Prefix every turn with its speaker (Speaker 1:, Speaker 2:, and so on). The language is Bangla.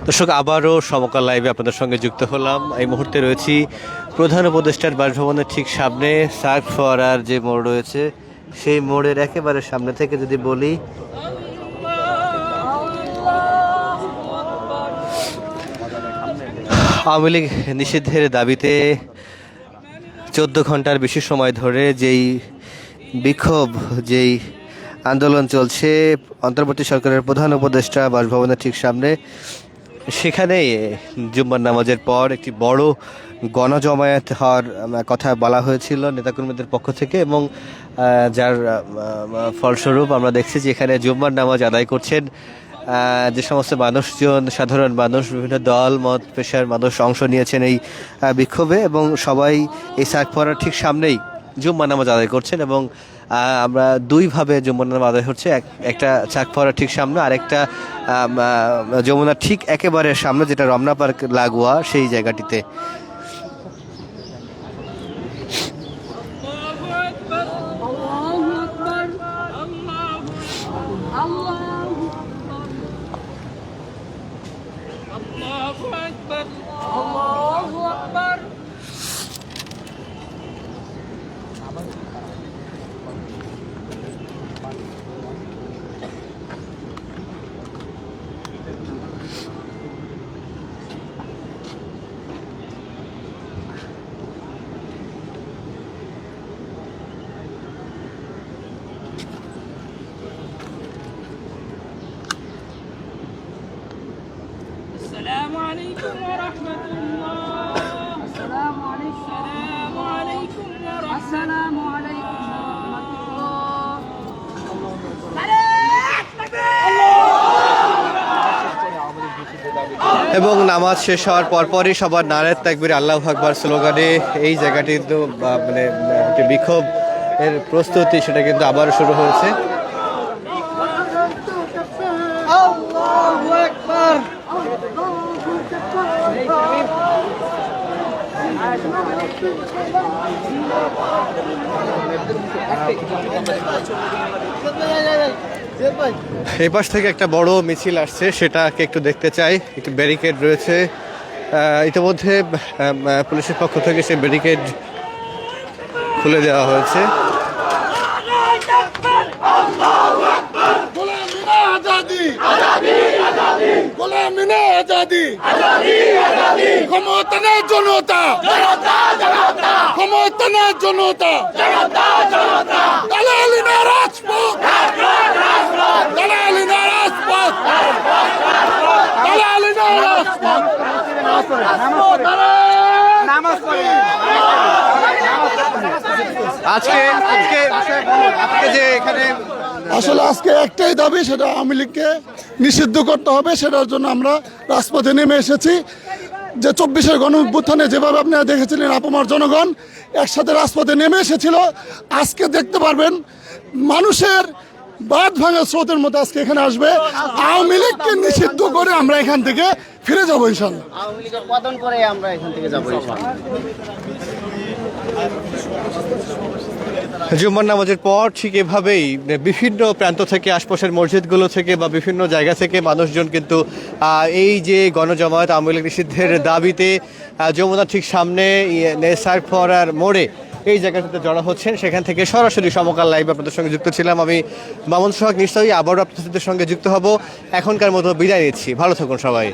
Speaker 1: দর্শক, আবারও সমকাল লাইভে আপনাদের সঙ্গে যুক্ত হলাম। এই মুহূর্তে রয়েছি প্রধান উপদেষ্টার বাসভবনের ঠিক সামনে সার্ক ফোয়ারার যে মোড় রয়েছে, সেই মোড়ের একেবারে সামনে থেকে যদি বলি, আওয়ামী লীগ নিষিদ্ধের দাবিতে 14 ঘন্টার বেশি সময় ধরে যেই বিক্ষোভ, যেই আন্দোলন চলছে অন্তর্বর্তী সরকারের প্রধান উপদেষ্টা বাসভবনের ঠিক সামনে, সেখানেই জুম্মার নামাজের পর একটি বড় গণজমায়েত হওয়ার কথা বলা হয়েছিল নেতাকর্মীদের পক্ষ থেকে, এবং যার ফলস্বরূপ আমরা দেখছি যে এখানে জুম্মার নামাজ আদায় করছেন যে সমস্ত মানুষজন, সাধারণ মানুষ, বিভিন্ন দল মত পেশার মানুষ অংশ নিয়েছেন এই বিক্ষোভে, এবং সবাই এই সার্ক ফোয়ারার ঠিক সামনেই জুম্মা নামাজ আদায় করছেন। এবং আমরা দুইভাবে জুম্মা নামাজ আদায় হচ্ছে, একটা সার্ক ফোয়ারার ঠিক সামনে, আর একটা যমুনার ঠিক একেবারে সামনে, যেটা রমনা পার্ক লাগোয়া সেই জায়গাটিতে।
Speaker 2: السلام عليكم ورحمة الله. السلام عليكم. السلام عليكم ورحمة الله. السلام عليكم ورحمة الله.
Speaker 1: এবং নামাজ শেষ হওয়ার পরপরই সবার নারায়ে তাকবীর আল্লাহু আকবার স্লোগানে এই জায়গাটি কিন্তু মানে একটি বিক্ষোভ এর প্রস্তুতি, সেটা কিন্তু আবার শুরু হয়েছে। এই পাশ থেকে একটা বড় মিছিল আসছে, সেটাকে একটু দেখতে চাই। একটু ব্যারিকেড রয়েছে, ইতিমধ্যে পুলিশের পক্ষ থেকে সেই ব্যারিকেড খুলে দেওয়া হয়েছে।
Speaker 3: আসলে আজকে একটাই দাবি, সেটা আওয়ামী লীগকে নিষিদ্ধ করতে হবে। সেটার জন্য আমরা রাজপথে নেমে এসেছি। যে 24-এর গণ অভ্যুত্থানে যেভাবে আপনারা দেখেছিলেন আপামর জনগণ একসাথে রাজপথে নেমে এসেছিল, আজকে দেখতে পারবেন মানুষের বাঁধ ভাঙা স্রোতের মতো আজকে এখানে আসবে। আওয়ামী লীগকে নিষিদ্ধ করে আমরা এখান থেকে ফিরে যাবো ইনশাল্লাহ।
Speaker 4: আওয়ামী লীগের পতন করে আমরা এখান থেকে যাবো ইনশাল্লাহ।
Speaker 1: জুম্মার নামাজের পর ঠিক এভাবেই বিভিন্ন প্রান্ত থেকে, আশপাশের মসজিদগুলো থেকে বা বিভিন্ন জায়গা থেকে মানুষজন কিন্তু এই যে গণজমায়েত আওয়ামী লীগ নিষিদ্ধের দাবিতে যমুনা ঠিক সামনে সার্ক ফোয়ারার মোড়ে এই জায়গাটাতে জড়ো হচ্ছেন। সেখান থেকে সরাসরি সমকাল লাইভ আপনাদের সঙ্গে যুক্ত ছিলাম আমি, মামুন সোহাগ। নিশ্চয়ই আবারও আপনাদের সঙ্গে যুক্ত হব। এখনকার মতো বিদায় নিচ্ছি, ভালো থাকুন সবাই।